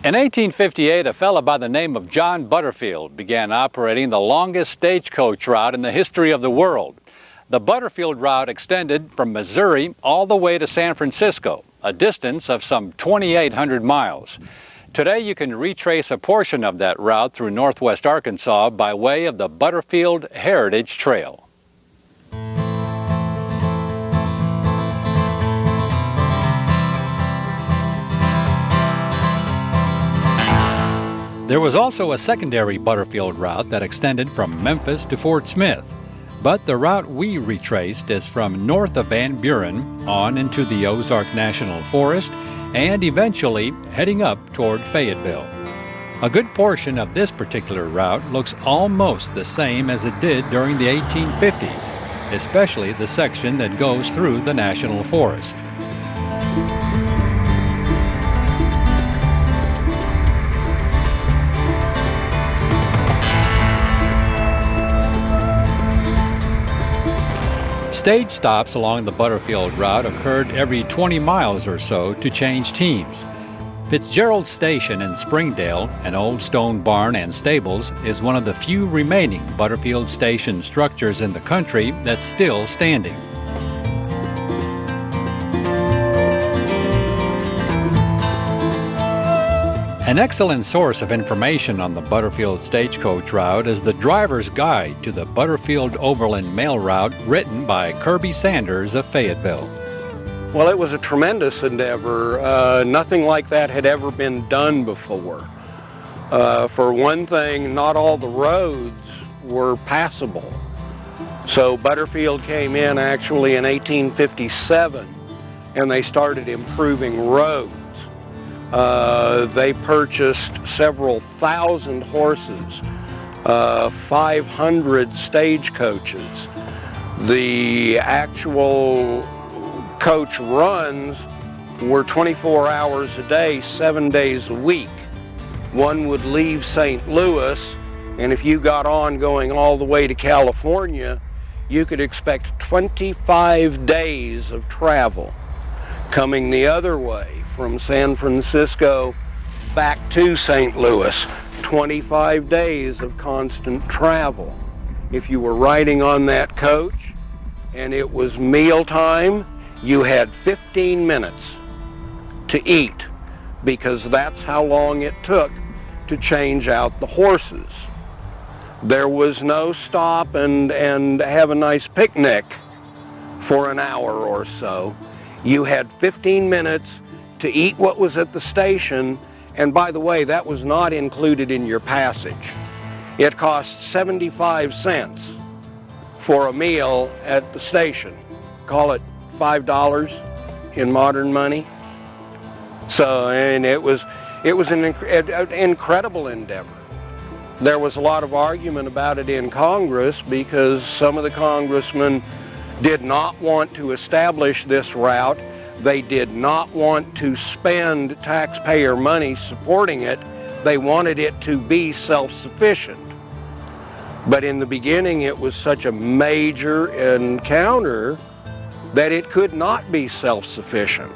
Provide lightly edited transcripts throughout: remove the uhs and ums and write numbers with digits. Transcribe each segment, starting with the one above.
In 1858, a fellow by the name of John Butterfield began operating the longest stagecoach route in the history of the world. The Butterfield route extended from Missouri all the way to San Francisco, a distance of some 2,800 miles. Today you can retrace a portion of that route through northwest Arkansas by way of the Butterfield Heritage Trail. There was also a secondary Butterfield route that extended from Memphis to Fort Smith, but the route we retraced is from north of Van Buren on into the Ozark National Forest and eventually heading up toward Fayetteville. A good portion of this particular route looks almost the same as it did during the 1850s, especially the section that goes through the National Forest. Stage stops along the Butterfield route occurred every 20 miles or so to change teams. Fitzgerald Station in Springdale, an old stone barn and stables, is one of the few remaining Butterfield Station structures in the country that's still standing. An excellent source of information on the Butterfield stagecoach route is the Driver's Guide to the Butterfield Overland Mail Route, written by Kirby Sanders of Fayetteville. Well, it was a tremendous endeavor. Nothing like that had ever been done before. For one thing, not all the roads were passable. So Butterfield came in actually in 1857, and they started improving roads. They purchased several thousand horses, 500 stagecoaches. The actual coach runs were 24 hours a day, 7 days a week. One would leave St. Louis, and if you got on going all the way to California, you could expect 25 days of travel. Coming the other way, from San Francisco back to St. Louis, 25 days of constant travel. If you were riding on that coach and it was mealtime, you had 15 minutes to eat, because that's how long it took to change out the horses. There was no stop and have a nice picnic for an hour or so. You had 15 minutes to eat what was at the station, and by the way, that was not included in your passage. It cost 75 cents for a meal at the station. Call it $5 in modern money. So, and it was an incredible endeavor. There was a lot of argument about it in Congress because some of the congressmen did not want to establish this route. They did not want to spend taxpayer money supporting it. They wanted it to be self-sufficient. But in the beginning, it was such a major encounter that it could not be self-sufficient.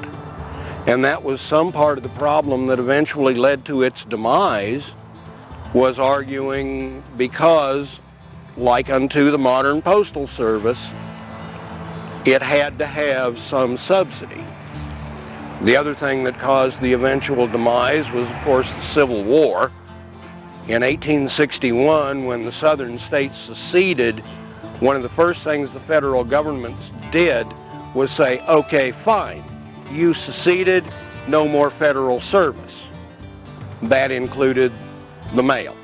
And that was some part of the problem that eventually led to its demise, was arguing because, like unto the modern postal service, it had to have some subsidy. The other thing that caused the eventual demise was, of course, the Civil War. In 1861, when the southern states seceded, one of the first things the federal government did was say, okay, fine, you seceded, no more federal service. That included the mail.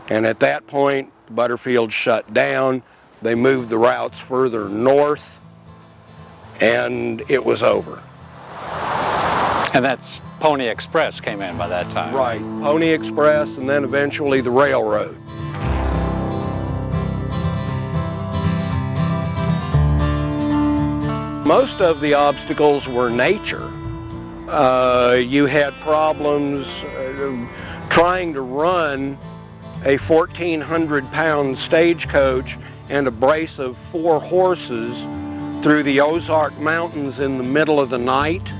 And at that point, Butterfield shut down. They moved the routes further north, and it was over. And that's Pony Express came in by that time. Right, Pony Express, and then eventually the railroad. Most of the obstacles were nature. You had problems trying to run a 1,400-pound stagecoach and a brace of 4 horses through the Ozark Mountains in the middle of the night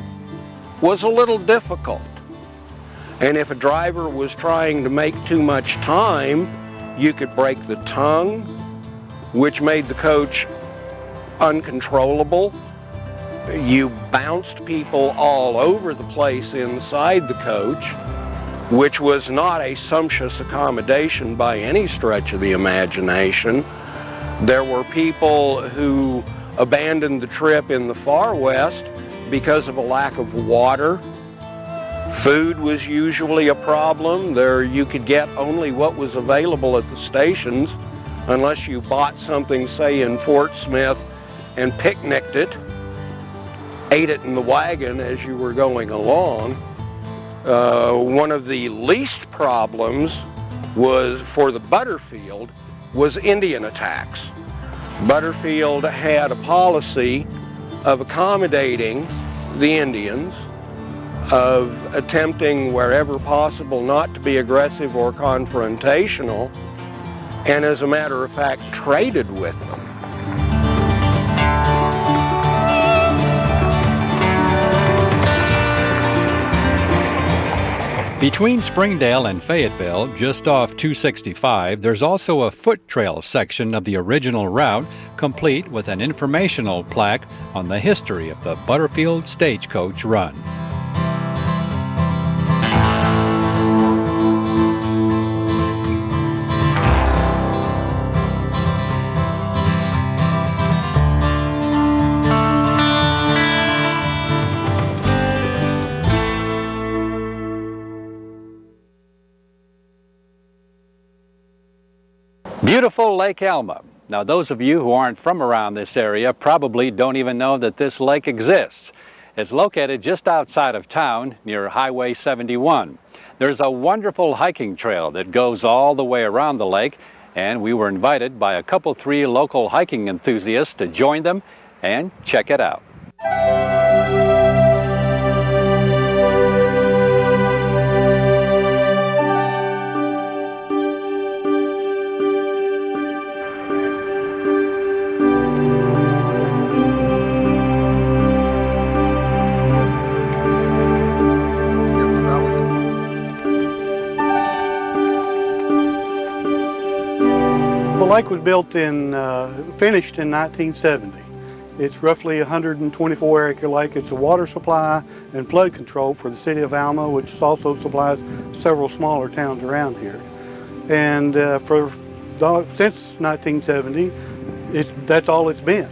was a little difficult. And if a driver was trying to make too much time, you could break the tongue, which made the coach uncontrollable. You bounced people all over the place inside the coach, which was not a sumptuous accommodation by any stretch of the imagination. There were people who abandoned the trip in the far west because of a lack of water. Food was usually a problem. There you could get only what was available at the stations unless you bought something, say, in Fort Smith and picnicked it, ate it in the wagon as you were going along. One of the least problems was for the Butterfield was Indian attacks. Butterfield had a policy of accommodating the Indians, of attempting wherever possible not to be aggressive or confrontational, and as a matter of fact traded with them. Between Springdale and Fayetteville, just off 265, there's also a foot trail section of the original route, complete with an informational plaque on the history of the Butterfield stagecoach run. Beautiful Lake Alma. Now, those of you who aren't from around this area probably don't even know that this lake exists. It's located just outside of town near Highway 71. There's a wonderful hiking trail that goes all the way around the lake, and we were invited by three local hiking enthusiasts to join them and check it out. The lake was built finished in 1970. It's roughly a 124-acre lake. It's a water supply and flood control for the city of Alma, which also supplies several smaller towns around here. And since 1970, that's all it's been.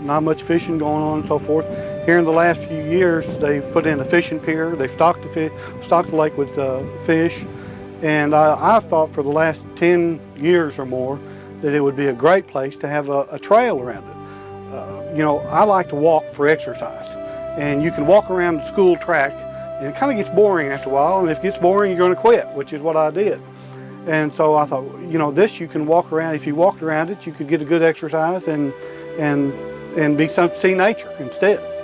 Not much fishing going on and so forth. Here in the last few years, they've put in a fishing pier. They've stocked the lake with fish. And I've thought for the last 10 years or more that it would be a great place to have a trail around it. You know, I like to walk for exercise. And you can walk around the school track, and it kind of gets boring after a while. And if it gets boring, you're going to quit, which is what I did. And so I thought, you know, this you can walk around. If you walked around it, you could get a good exercise and see nature instead.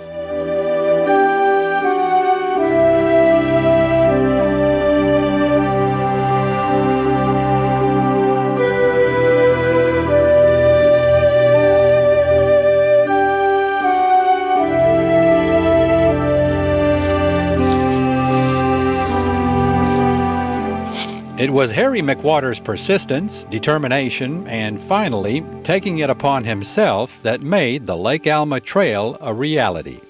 It was Harry McWater's persistence, determination, and finally taking it upon himself that made the Lake Alma Trail a reality.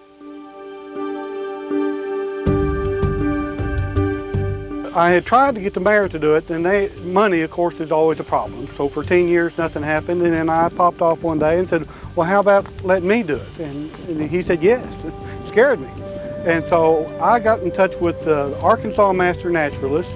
I had tried to get the mayor to do it, and money, of course, is always a problem. So for 10 years, nothing happened, and then I popped off one day and said, well, how about letting me do it? And he said yes. It scared me. And so I got in touch with the Arkansas Master Naturalists,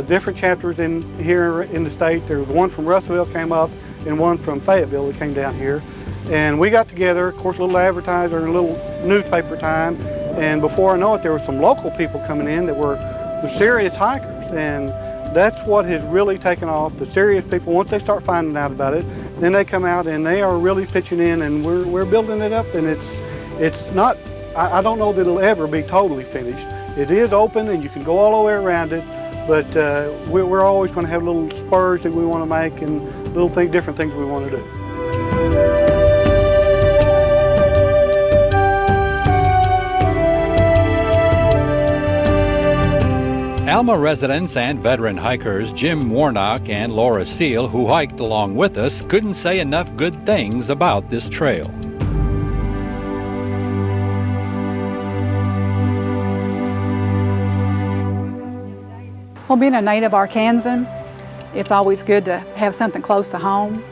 different chapters here in the state. There was one from Russellville came up and one from Fayetteville that came down here. And we got together, of course, a little advertiser and a little newspaper time. And before I know it, there were some local people coming in that were the serious hikers. And that's what has really taken off. The serious people, once they start finding out about it, then they come out and they are really pitching in, and we're building it up. And it's not, I don't know that it'll ever be totally finished. It is open and you can go all the way around it. But we're always going to have little spurs that we want to make and different things we want to do. Alma residents and veteran hikers Jim Warnock and Laura Seal, who hiked along with us, couldn't say enough good things about this trail. Well, being a native Arkansan, it's always good to have something close to home.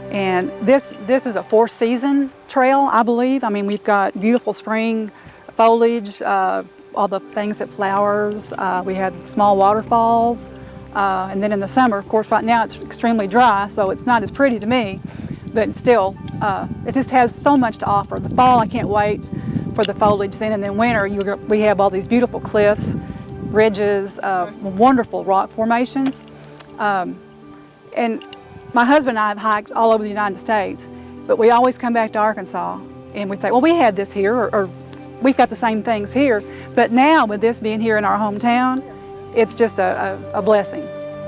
And this is a four-season trail, I believe. I mean, we've got beautiful spring foliage, all the things that flowers. We had small waterfalls. And then in the summer, of course, right now it's extremely dry, so it's not as pretty to me. But still, it just has so much to offer. The fall, I can't wait for the foliage then. And then winter, we have all these beautiful cliffs, ridges, wonderful rock formations. And my husband and I have hiked all over the United States, but we always come back to Arkansas and we think, well, we had this here, or we've got the same things here. But now with this being here in our hometown, it's just a blessing.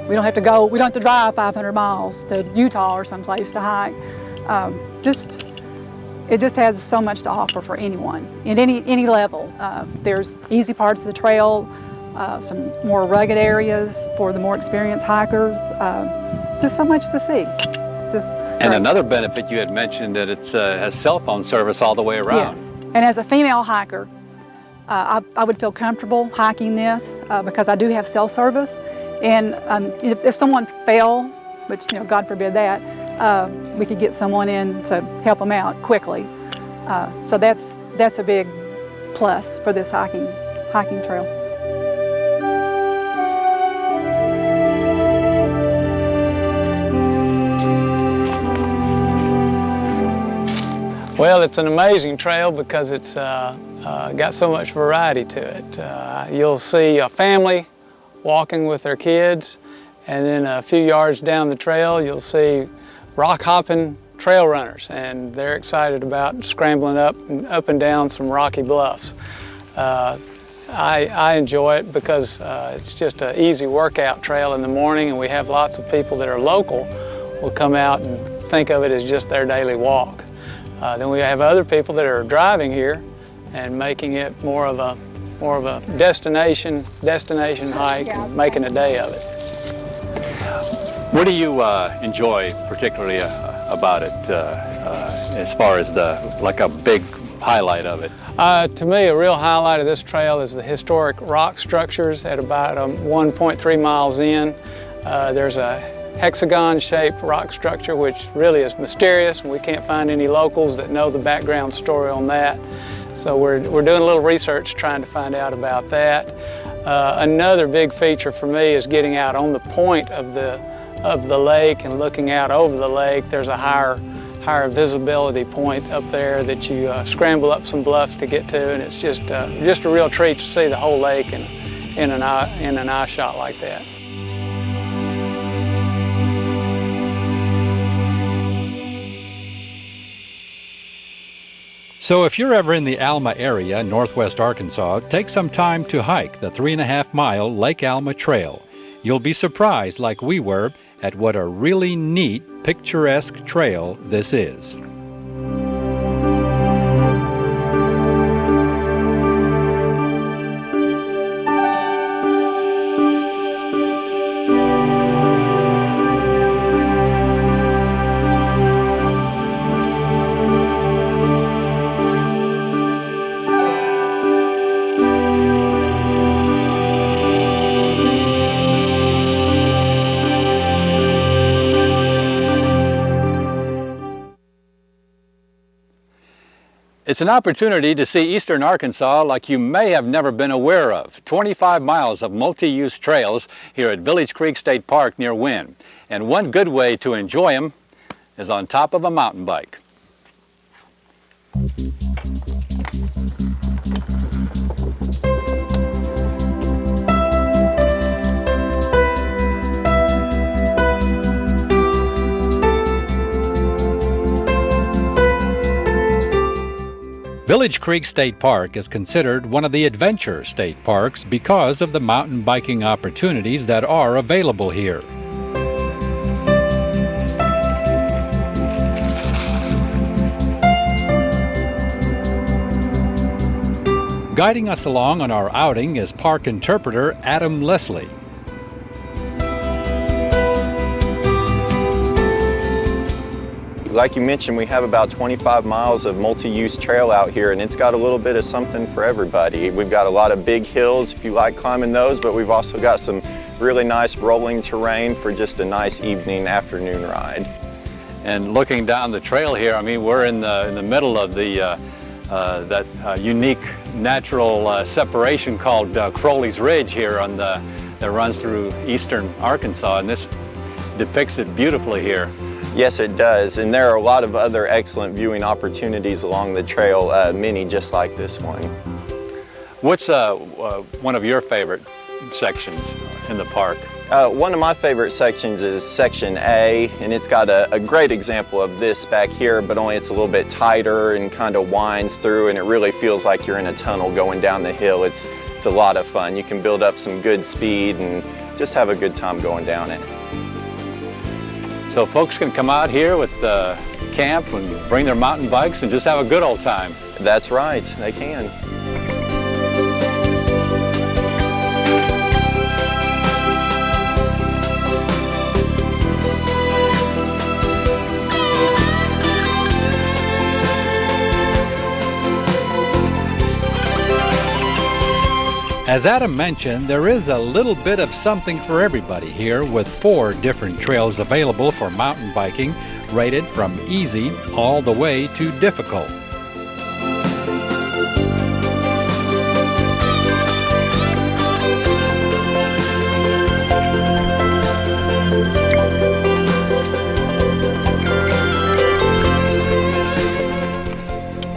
We don't have to go, we don't have to drive 500 miles to Utah or someplace to hike. It just has so much to offer for anyone at any level. There's easy parts of the trail, some more rugged areas for the more experienced hikers. Just so much to see. And another benefit you had mentioned that it has cell phone service all the way around. Yes, and as a female hiker, I would feel comfortable hiking this because I do have cell service. And if someone fell, which God forbid that, we could get someone in to help them out quickly. So that's a big plus for this hiking trail. Well, it's an amazing trail because it's got so much variety to it. You'll see a family walking with their kids, and then a few yards down the trail you'll see rock hopping trail runners, and they're excited about scrambling up and down some rocky bluffs. I enjoy it because it's just an easy workout trail in the morning, and we have lots of people that are local will come out and think of it as just their daily walk. Then we have other people that are driving here and making it more of a destination hike and making a day of it. What do you enjoy particularly about it as far as like a big highlight of it? To me, a real highlight of this trail is the historic rock structures at about 1.3 miles in. There's a hexagon-shaped rock structure which really is mysterious, and we can't find any locals that know the background story on that. So we're doing a little research trying to find out about that. Another big feature for me is getting out on the point of the lake and looking out over the lake. There's a higher visibility point up there that you scramble up some bluffs to get to, and it's just a real treat to see the whole lake in an eye shot like that. So if you're ever in the Alma area, northwest Arkansas, take some time to hike the 3.5-mile Lake Alma Trail. You'll be surprised, like we were, at what a really neat, picturesque trail this is. It's an opportunity to see eastern Arkansas like you may have never been aware of. 25 miles of multi-use trails here at Village Creek State Park near Wynn. And one good way to enjoy them is on top of a mountain bike. Village Creek State Park is considered one of the adventure state parks because of the mountain biking opportunities that are available here. Guiding us along on our outing is park interpreter Adam Leslie. Like you mentioned, we have about 25 miles of multi-use trail out here, and it's got a little bit of something for everybody. We've got a lot of big hills if you like climbing those, but we've also got some really nice rolling terrain for just a nice evening, afternoon ride. And looking down the trail here, I mean, we're in the middle of that unique natural separation called Crowley's Ridge here on that runs through eastern Arkansas, and this depicts it beautifully here. Yes, it does, and there are a lot of other excellent viewing opportunities along the trail, many just like this one. What's one of your favorite sections in the park? One of my favorite sections is Section A, and it's got a great example of this back here, but only it's a little bit tighter and kind of winds through, and it really feels like you're in a tunnel going down the hill. It's a lot of fun. You can build up some good speed and just have a good time going down it. So folks can come out here with camp and bring their mountain bikes and just have a good old time. That's right, they can. As Adam mentioned, there is a little bit of something for everybody here, with 4 different trails available for mountain biking, rated from easy all the way to difficult.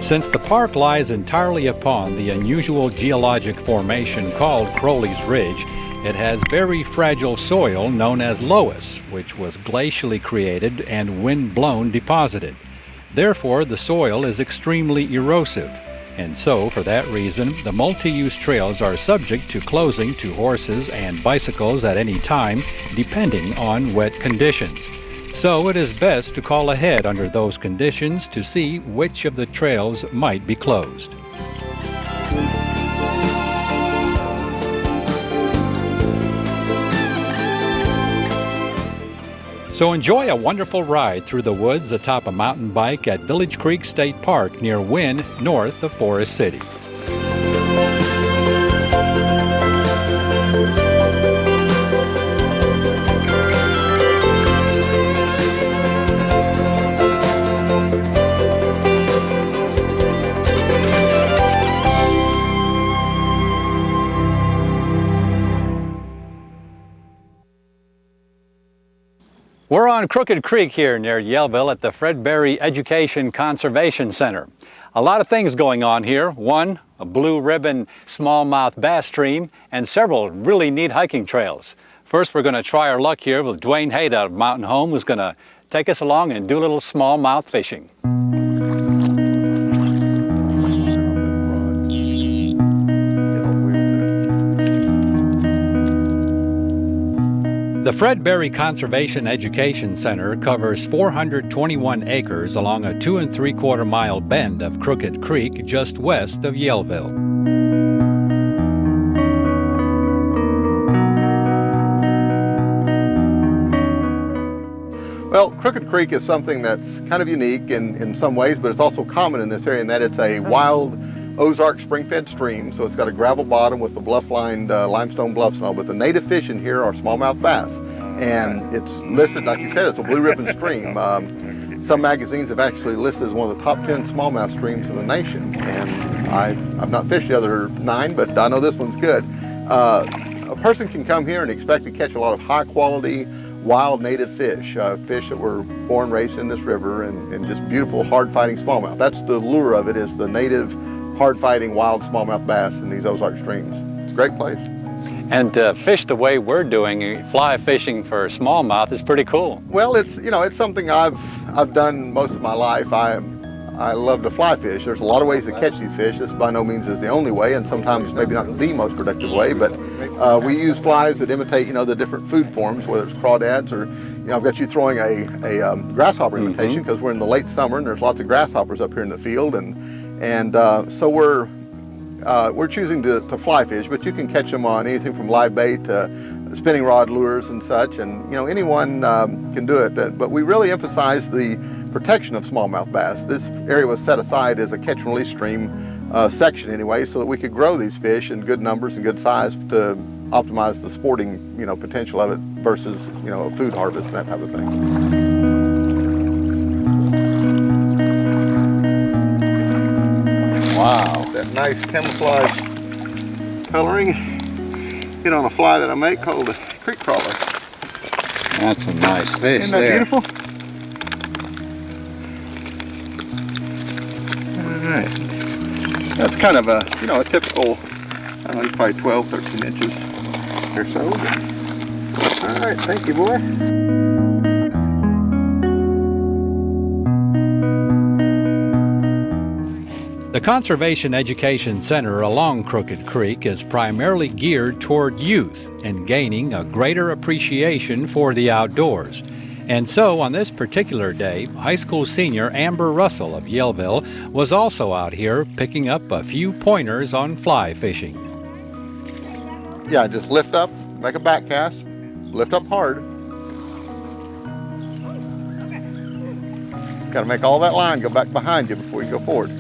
Since the park lies entirely upon the unusual geologic formation called Crowley's Ridge, it has very fragile soil known as loess, which was glacially created and wind-blown deposited. Therefore, the soil is extremely erosive, and so, for that reason, the multi-use trails are subject to closing to horses and bicycles at any time, depending on wet conditions. So it is best to call ahead under those conditions to see which of the trails might be closed. So enjoy a wonderful ride through the woods atop a mountain bike at Village Creek State Park near Wynn, north of Forrest City. We're on Crooked Creek here near Yellville at the Fred Berry Education Conservation Center. A lot of things going on here. One, a blue ribbon smallmouth bass stream, and several really neat hiking trails. First, we're going to try our luck here with Dwayne Haight out of Mountain Home, who's going to take us along and do a little smallmouth fishing. The Fred Berry Conservation Education Center covers 421 acres along a 2 3/4 mile bend of Crooked Creek just west of Yellville. Well, Crooked Creek is something that's kind of unique in some ways, but it's also common in this area in that it's a wild Ozark spring-fed stream, so it's got a gravel bottom with the bluff-lined limestone bluffs and all, but the native fish in here are smallmouth bass. And it's listed, like you said, it's a blue ribbon stream. Some magazines have actually listed as one of the top 10 smallmouth streams in the nation. And I've not fished the other 9, but I know this one's good. A person can come here and expect to catch a lot of high-quality, wild native fish, fish that were born, raised in this river, and just beautiful, hard-fighting smallmouth. That's the lure of it, is the native, hard-fighting, wild smallmouth bass in these Ozark streams. It's a great place. And to fish the way we're doing, fly fishing for smallmouth, is pretty cool. Well, it's something I've done most of my life. I love to fly fish. There's a lot of ways to catch these fish. This by no means is the only way, and sometimes maybe not the most productive way, but we use flies that imitate, the different food forms, whether it's crawdads or, I've got you throwing a grasshopper imitation because we're in the late summer and there's lots of grasshoppers up here in the field, and so we're we're choosing to fly fish, but you can catch them on anything from live bait to spinning rod lures and such, and you know, anyone can do it. But we really emphasize the protection of smallmouth bass. This area was set aside as a catch and release stream section anyway, so that we could grow these fish in good numbers and good size to optimize the sporting, you know, potential of it versus, you know, food harvest and that type of thing. Wow. That nice camouflage coloring hit on a fly that I make called a creek crawler. That's a nice fish. Isn't that beautiful? All right. That's kind of a, you know, a typical, I don't know, he's probably 12, 13 inches or so. All right, thank you, boy. The Conservation Education Center along Crooked Creek is primarily geared toward youth and gaining a greater appreciation for the outdoors. And so, on this particular day, high school senior Amber Russell of Yellville was also out here picking up a few pointers on fly fishing. Yeah, just lift up, make a back cast, lift up hard. Got to make all that line go back behind you before you go forward.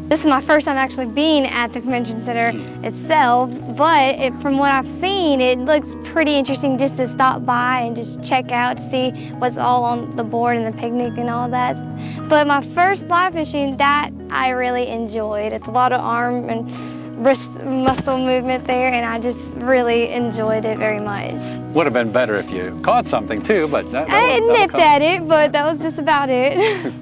This is my first time actually being at the convention center itself, but from what I've seen, it looks pretty interesting just to stop by and just check out to see what's all on the board and the picnic and all that. But my first fly fishing, that I really enjoyed. It's a lot of arm and wrist muscle movement there, and I just really enjoyed it very much. Would have been better if you caught something too, but I nipped at it, but that was just about it.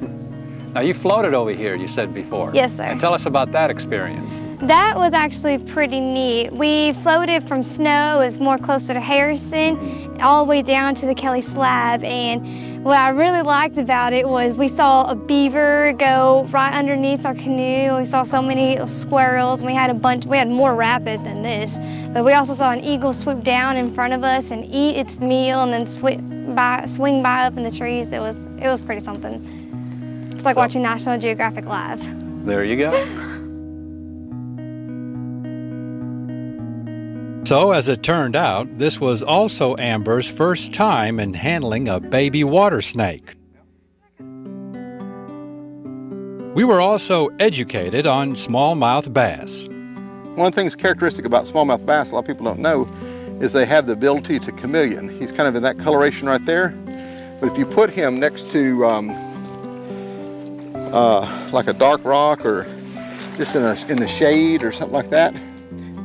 Now, you floated over here, you said before. Yes, sir. And tell us about that experience. That was actually pretty neat. We floated from Snow, it was more closer to Harrison, all the way down to the Kelly Slab. And what I really liked about it was we saw a beaver go right underneath our canoe. We saw so many squirrels. We had more rapids than this. But we also saw an eagle swoop down in front of us and eat its meal and then swing by up in the trees. It was pretty something. It's like watching National Geographic Live. There you go. So, as it turned out, this was also Amber's first time in handling a baby water snake. We were also educated on smallmouth bass. One of the things characteristic about smallmouth bass, a lot of people don't know, is they have the ability to chameleon. He's kind of in that coloration right there. But if you put him next to like a dark rock or just in the shade or something like that,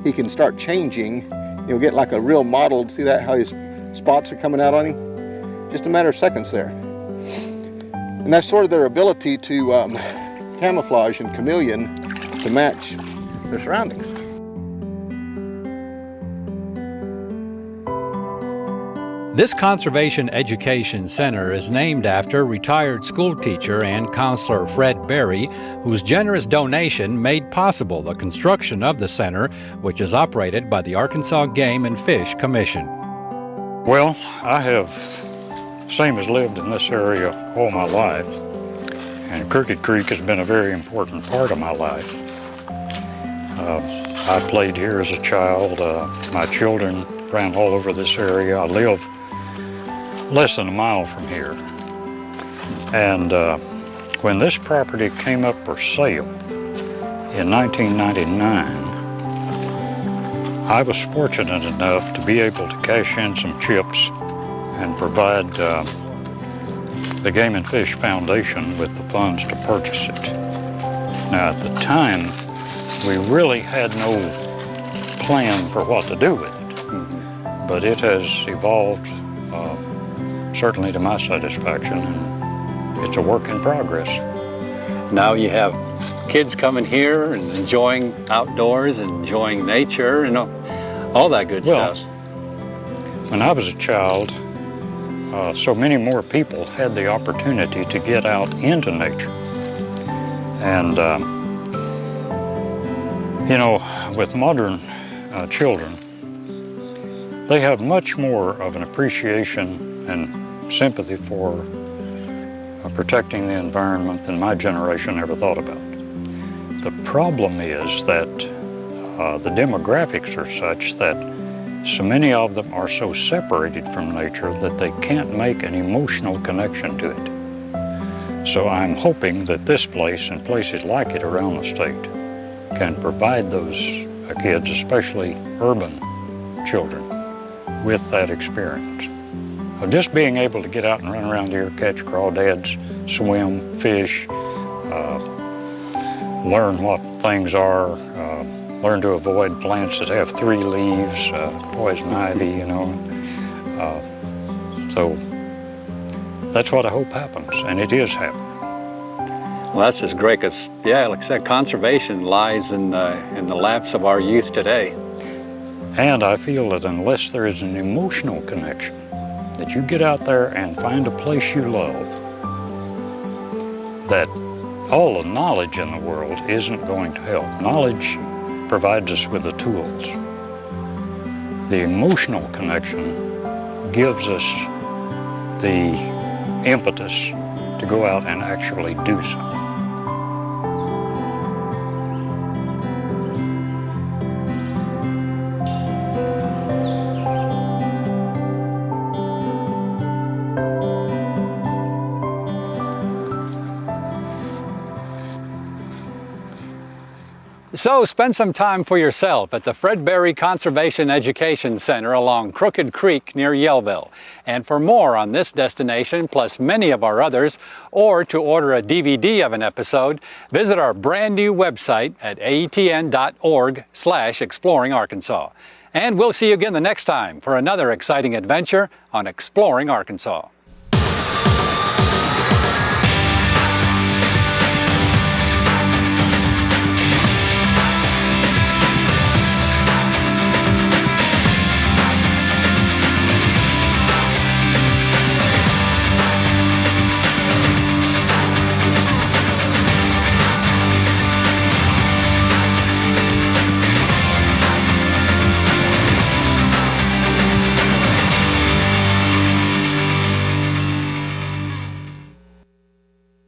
he can start changing. You'll get like a real mottled, see that, how his spots are coming out on him? Just a matter of seconds there. And that's sort of their ability to camouflage and chameleon to match their surroundings. This Conservation Education Center is named after retired school teacher and counselor Fred Berry, whose generous donation made possible the construction of the center, which is operated by the Arkansas Game and Fish Commission. Well, I have, same as lived in this area all my life, and Crooked Creek has been a very important part of my life. I played here as a child. My children ran all over this area. I live less than a mile from here. And when this property came up for sale in 1999, I was fortunate enough to be able to cash in some chips and provide the Game and Fish Foundation with the funds to purchase it. Now, at the time, we really had no plan for what to do with it, but it has evolved certainly to my satisfaction, and it's a work in progress. Now you have kids coming here and enjoying outdoors, enjoying nature, and all that good stuff. When I was a child, so many more people had the opportunity to get out into nature. And, you know, with modern children, they have much more of an appreciation and sympathy for protecting the environment than my generation ever thought about. The problem is that the demographics are such that so many of them are so separated from nature that they can't make an emotional connection to it. So I'm hoping that this place and places like it around the state can provide those kids, especially urban children, with that experience. Just being able to get out and run around here, catch crawdads, swim, fish, learn what things are, learn to avoid plants that have 3 leaves, poison ivy, you know. So that's what I hope happens, and it is happening. Well, that's just great, because, yeah, like I said, conservation lies in the laps of our youth today. And I feel that unless there is an emotional connection, that you get out there and find a place you love, that all the knowledge in the world isn't going to help. Knowledge provides us with the tools. The emotional connection gives us the impetus to go out and actually do something. So spend some time for yourself at the Fred Berry Conservation Education Center along Crooked Creek near Yellville. And for more on this destination, plus many of our others, or to order a DVD of an episode, visit our brand new website at aetn.org/exploring Arkansas. And we'll see you again the next time for another exciting adventure on Exploring Arkansas.